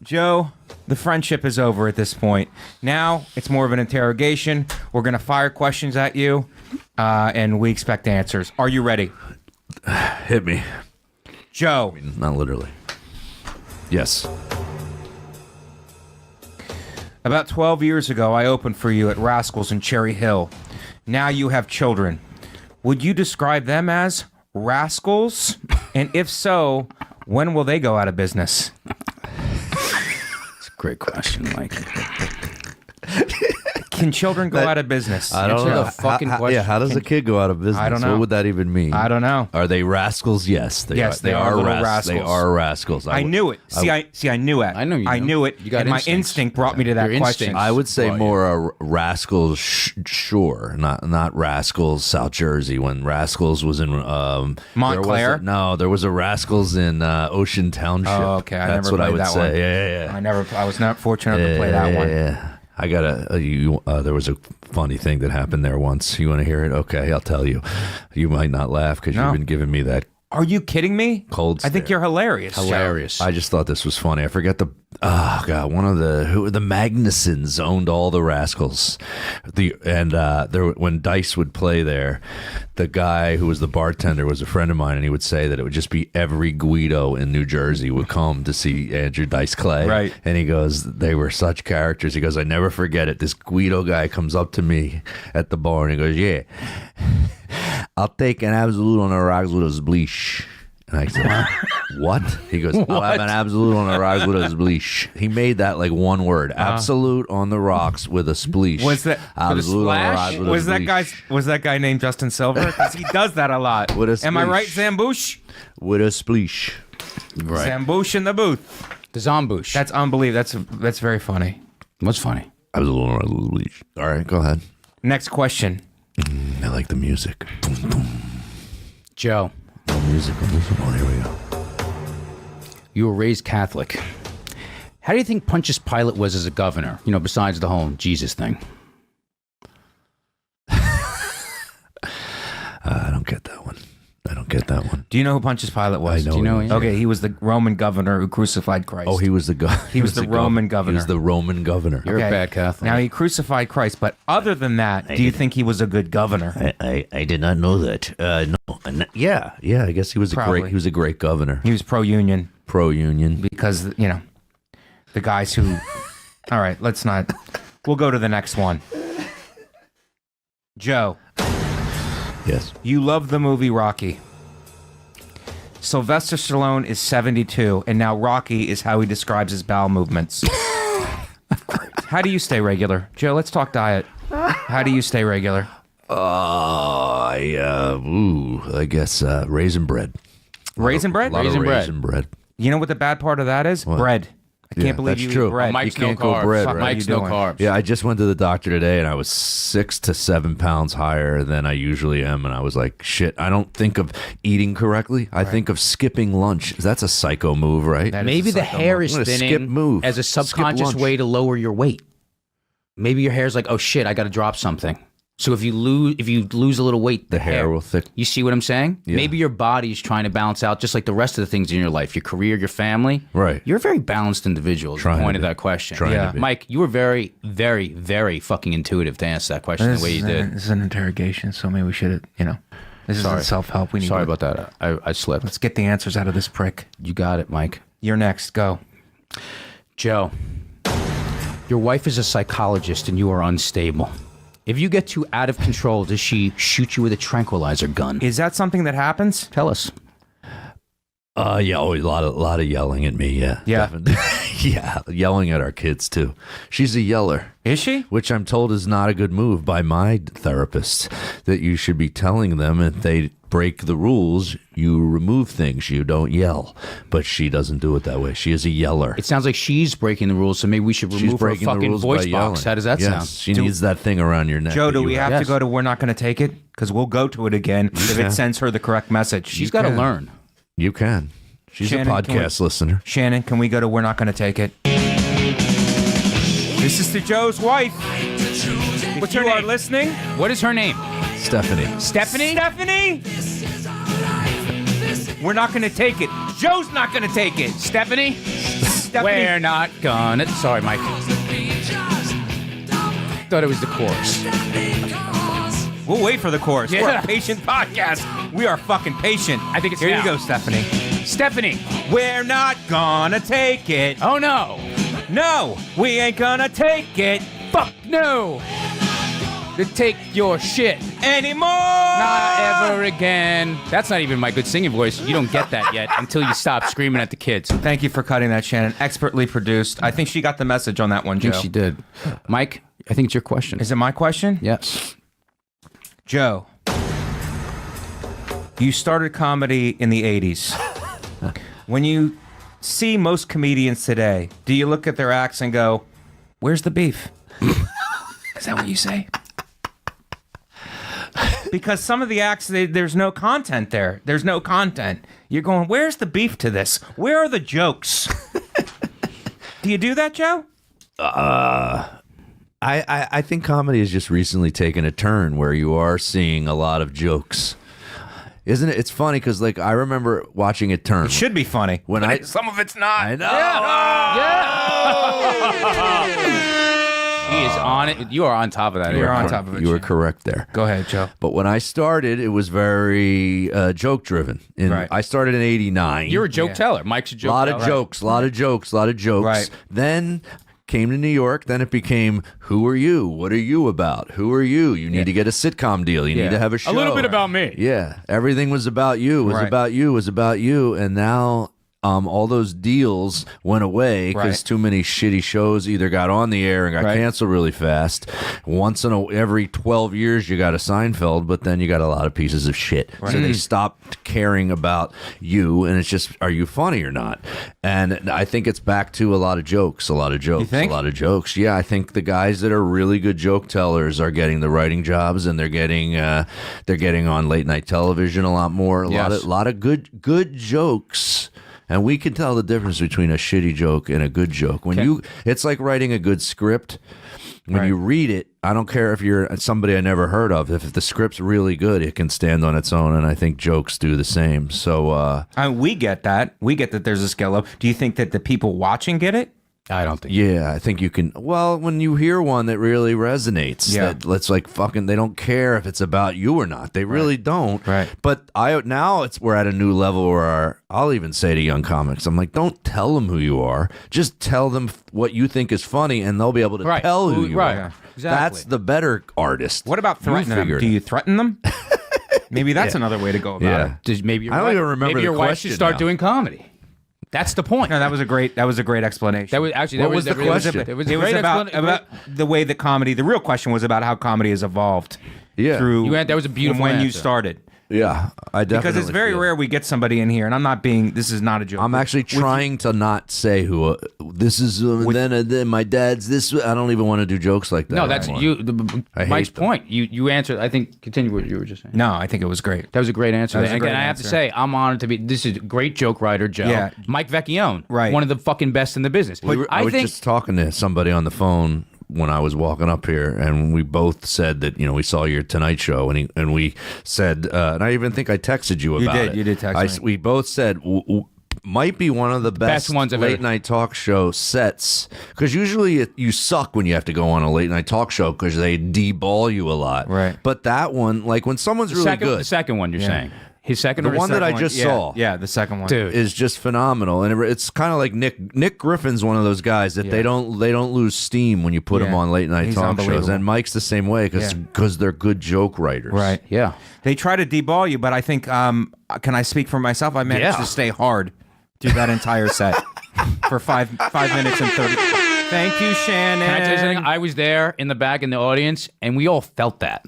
Joe, the friendship is over at this point. Now it's more of an interrogation. We're going to fire questions at you, and we expect answers. Are you ready? Hit me. Joe. I mean, not literally. Yes. About 12 years ago, I opened for you at Rascals in Cherry Hill. Now you have children. Would you describe them as rascals? And if so, when will they go out of business? It's a great question, Mike. Can children go out of business? I don't know. The fucking question. Yeah, how does a kid go out of business? I don't know. What would that even mean? I don't know. Are they rascals? Yes, they Yes, are. they are little rascals. They are rascals. I knew it. I knew it. I know you I know. knew it. You got and my instincts. instinct brought me to that Your question. instincts. I would say Well, more rascals. Sure, not rascals. South Jersey when rascals was in Montclair? There was a rascals in Ocean Township. Oh, okay. I That's never what I played would that say. one. Yeah. I was not fortunate to play that one. Yeah. I got there was a funny thing that happened there once. You want to hear it? Okay, I'll tell you. You might not laugh because you've been giving me that Are you kidding me? cold I think stare. you're hilarious. Hilarious. I just thought this was funny. I forget the one of the Magnusons owned all the rascals. When Dice would play there, the guy who was the bartender was a friend of mine, and he would say that it would just be every Guido in New Jersey would come to see Andrew Dice Clay. Right. And he goes, they were such characters. He goes, I never forget it. This Guido guy comes up to me at the bar and he goes, yeah, I'll take an absolute on the rocks with a spleesh. And I said, what? He goes, I'll have an absolute on the rocks with a spleesh. He made that like one word. Absolute on the rocks with a spleesh. Was that absolute on the rocks with a spleesh. was that guy named Justin Silver? Because he does that a lot. With a Am I spleesh. right, Zambouche? With a spleesh. Right. Zambouche in the booth. The Zombush. That's unbelievable. That's very funny. What's funny? Absolute on the rocks with a spleesh. All right, go ahead. Next question. I like the music. Boom, boom. Joe, No music on this one. Oh, here we go. you were raised Catholic. How do you think Pontius Pilate was as a governor? You know, besides the whole Jesus thing. I don't get that one. Do you know who Pontius Pilate was? I know. Do you know? Okay, he was the Roman governor who crucified Christ. Oh, he was the He was the Roman governor. He was the Roman governor. You're a bad Catholic. Now he crucified Christ, but other than that, do you think he was a good governor? I did not know that. No. Yeah. I guess he was Probably. he was a great governor. He was pro-union Pro-union. because, the guys who... All right, let's not... We'll go to the next one. Joe, Yes. you love the movie Rocky. Sylvester Stallone is 72, and now Rocky is how he describes his bowel movements. How do you stay regular? Joe, let's talk diet. How do you stay regular? I guess raisin bread. Raisin bread? A lot Raisin of bread. raisin bread. You know what the bad part of that is? Bread. I can't believe that's you true. eat bread. Mike's You can't no go carbs. bread, Fuck, right? Mike's What are no you doing? carbs. Yeah, I just went to the doctor today and I was 6 to 7 pounds higher than I usually am. And I was like, shit, I don't think of eating correctly. I think of skipping lunch. That's a psycho move, right? That is Maybe a the psycho hair move. is I'm gonna skip thinning move. as a Skip subconscious lunch. way to lower your weight. Maybe your hair's like, oh shit, I got to drop something. So if you lose a little weight, The hair will thick. You see what I'm saying? Yeah. Maybe your body's trying to balance out just like the rest of the things in your life, your career, your family. Right. You're a very balanced individual. Is the Trying point to of be. that question. Trying to Yeah. be. Mike, you were very, very, very fucking intuitive to answer that question the way you did. This is an interrogation, so maybe we should, this Sorry. is self-help. We need Sorry to- about that. I slipped. Let's get the answers out of this prick. You got it, Mike. You're next. Go. Joe, your wife is a psychologist and you are unstable. If you get too out of control, does she shoot you with a tranquilizer gun? Is that something that happens? Tell us. Yeah, always a lot of yelling at me. Yeah. Yeah. Definitely. Yeah. Yelling at our kids too. She's a yeller. Is she? Which I'm told is not a good move by my therapist, that you should be telling them if they break the rules, you remove things, you don't yell. But she doesn't do it that way. She is a yeller. It sounds like she's breaking the rules, so maybe we should She's remove her breaking the fucking rules voice by box. yelling. How does that Yes, sound? she needs that thing around your neck. Joe, that do you we have Yes. to go to We're Not Going to Take It? Because we'll go to it again if it sends her the correct message. She's got to can. learn. You can. She's Shannon, a can we- podcast listener. Shannon, can we go to We're Not Going to Take It? This is to Joe's wife. What's If her you are name? listening, What is her name? Stephanie. Stephanie? Stephanie, we're not going to take it. Joe's not going to take it. Stephanie? We're not gonna. Sorry, Mike. Thought it was the chorus. We'll wait for the chorus. We're Yeah. a patient podcast. We are fucking patient. I think it's Here now. you go, Stephanie. Stephanie. We're not gonna take it. Oh no. No, we ain't gonna take it Fuck no. To take your shit. anymore. Not ever again. That's not even my good singing voice. You don't get that yet until you stop screaming at the kids. I Thank you for cutting that, Shannon. Expertly produced. I think she got the message on that one, Joe. think she did. Mike, I think it's your question. Is it my question? Yes. Joe, you started comedy in the 80s. When you see most comedians today, do you look at their acts and go, where's the beef? Is that what you say? Because some of the acts, there's no content there. There's no content. You're going, where's the beef to this? Where are the jokes? Do you do that, Joe? I think comedy has just recently taken a turn where you are seeing a lot of jokes. Isn't it? It's funny because like I remember watching it turn. It should be funny. When but I- some of it's not. I know. He is on it. You are on top of that. You're Eric. on top of it. You were Shannon. correct there. Go ahead, Joe. But when I started, it was very joke driven. Right. I started in '89. You're a joke Yeah. teller. Mike's a joke a lot teller. of jokes, a lot of jokes, a lot of jokes. Right. Then came to New York. Then it became, who are you? What are you about? Who are you? You need to get a sitcom deal. You need to have a show. A little bit about me. Yeah, everything was about you. It was Right. about you. It was about you. And now all those deals went away because Right. too many shitty shows either got on the air and got Right. canceled really fast. Once in every 12 years, you got a Seinfeld, but then you got a lot of pieces of shit. So they stopped caring about you, and it's just, are you funny or not? And I think it's back to a lot of jokes, a lot of jokes, think? a lot of jokes. Yeah, I think the guys that are really good joke tellers are getting the writing jobs, and they're getting on late night television a lot more. A Yes. lot of good jokes. And we can tell the difference between a shitty joke and a good joke. It's like writing a good script. When Right. you read it, I don't care if you're somebody I never heard of. If the script's really good, it can stand on its own. And I think jokes do the same. So, We get that. We get that there's a scale up. Do you think that the people watching get it? I don't think. yeah, I think you can. Well, when you hear one that really resonates, Yeah. that let's like fucking, they don't care if it's about you or not. They really don't. Right. But we're at a new level where I'll even say to young comics, I'm like, don't tell them who you are. Just tell them what you think is funny, and they'll be able to Right. tell who you Right. are. Exactly. That's the better artist. What about threatening them? figure it Do you threaten them? Maybe that's another way to go about it. Does maybe your I don't wife, even remember maybe the your wife question should start now. doing comedy. That's the point. No, that was a great explanation. That was actually What was the question? It was, It was about about the way that comedy. The real question was about how comedy has evolved. Yeah. Through that was a beautiful from when you answer. started. Yeah, I definitely Because it's very feel- rare we get somebody in here, and I'm not being. This is not a joke. I'm actually trying to not say who this is. Then my dad's this. I don't even want to do jokes like that. No, that's anymore. you. I hate Mike's them. point. You answered. I think continue what you were just saying. No, I think it was great. That was a great answer. That was a And great I have to answer. say, I'm honored to be. This is a great joke writer, Joe. Yeah. Mike Vecchione. Right. One of the fucking best in the business. I was just talking to somebody on the phone when I was walking up here, and we both said that we saw your Tonight Show, and we said, and I even think I texted you about it. You did text me. We both said might be one of the best ones I've late ever- night talk show sets, because usually you suck when you have to go on a late night talk show because they deball you a lot. Right. But that one, like when someone's really the good, second one you're saying. His second The or his one that third I just yeah, saw. Yeah, the second one. Dude. is just phenomenal, and it's kind of like Nick Griffin's one of those guys that they don't lose steam when you put him Yeah. on late night He's talk shows, unbelievable. and Mike's the same way because Yeah. they're good joke writers. Right. Yeah. They try to deball you, but I think, can I speak for myself? I managed Yeah. to stay hard through that entire set for 5 minutes and 30. Thank you, Shannon. Can I tell you something? I was there in the back in the audience, and we all felt that.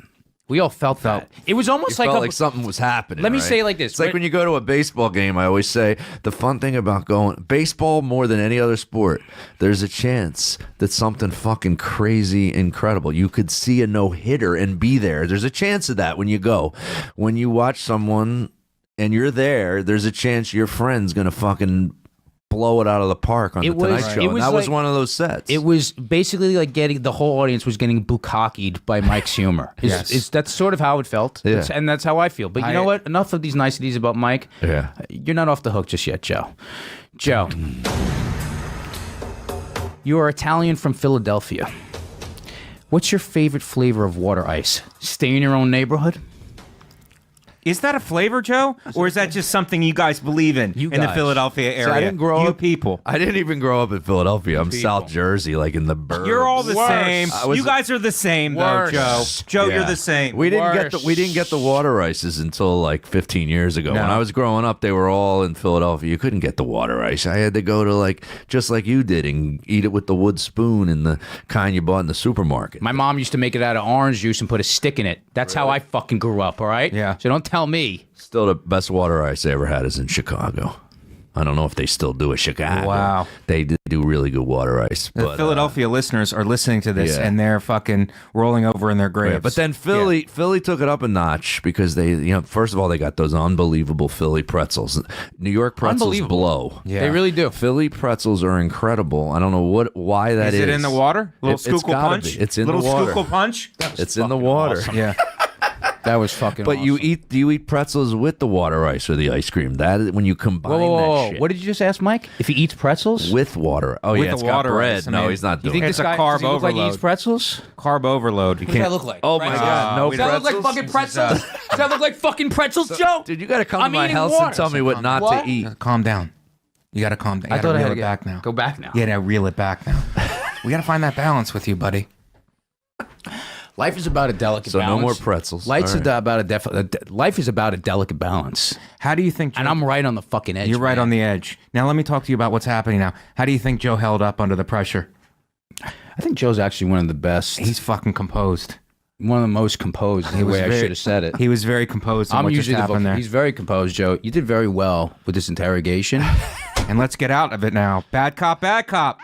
We all felt that. It was almost You like felt a, like something was happening. Let me right? say it like this. It's like when you go to a baseball game. I always say the fun thing about going baseball more than any other sport. There's a chance that something fucking crazy, incredible. You could see a no hitter and be there. There's a chance of that when you go. When you watch someone and you're there, there's a chance your friend's gonna fucking blow it out of the park on It the Tonight was- Show. it And was that was like- one of those sets. It was basically like the whole audience was getting bukkakied by Mike's humor. Yes. That's sort of how it felt. Yeah. And that's how I feel. But you know what? Enough of these niceties about Mike. Yeah. You're not off the hook just yet, Joe. Joe. You are Italian from Philadelphia. What's your favorite flavor of water ice? Stay in your own neighborhood? Is that a flavor, Joe? Or is that just something you guys believe in the guys. Philadelphia area? So I didn't grow you up. people. I didn't even grow up in Philadelphia. I'm South Jersey, like in the burbs. You're all the Worse. same. You guys are the same, though, Joe. Joe, Yeah. you're the same. We didn't Worse. get the water ices until like 15 years ago. No. When I was growing up, they were all in Philadelphia. You couldn't get the water ice. I had to go to like just like you did and eat it with the wood spoon and the kind you bought in the supermarket. My mom used to make it out of orange juice and put a stick in it. That's how I fucking grew up, all right? Yeah. So don't tell me. Still, the best water ice I ever had is in Chicago. I don't know if they still do it. Chicago. Wow. They do really good water ice. The But, Philadelphia listeners are listening to this, yeah. and they're fucking rolling over in their graves. yeah, but then Philly took it up a notch because they, first of all, they got those unbelievable Philly pretzels. New York pretzels Unbelievable. blow. Yeah. They really do. Philly pretzels are incredible. I don't know why that is. Is it in the water? Little It's skookle gotta punch? be. It's in Little the water. skookle punch? It's in the water. Yeah. That was fucking But awesome. do you eat pretzels with the water ice or the ice cream? That when you combine Whoa. that shit What did you just ask, Mike? If he eats pretzels? with water. Oh With yeah, the it's water got bread. ice, I No, mean, he's not You doing think it. It's this a guy carb does he look like he eats overload. pretzels? Carb overload. You What does that can't. look like? Oh my God, no Does that look like pretzels? fucking pretzels? Does that look like fucking pretzels, Joe? Dude, you got to come I'm to my eating house water. and tell me what not What? to eat. Calm down. You got to calm down. You I thought gotta I had reel to it back now. Go back now. You got to reel it back now. We got to find that balance with you, buddy. Life is about a delicate So balance. no more pretzels. Life's All right. about life is about a delicate balance. How do you think? And Joe- I'm right on the fucking edge. You're right man. on the edge. Now let me talk to you about what's happening now. How do you think Joe held up under the pressure? I think Joe's actually one of the best. He's fucking composed. one of the most composed. The way I should have said it. He was very composed. On I'm what usually just the happened there. He's very composed, Joe. You did very well with this interrogation. And let's get out of it now. Bad cop, bad cop.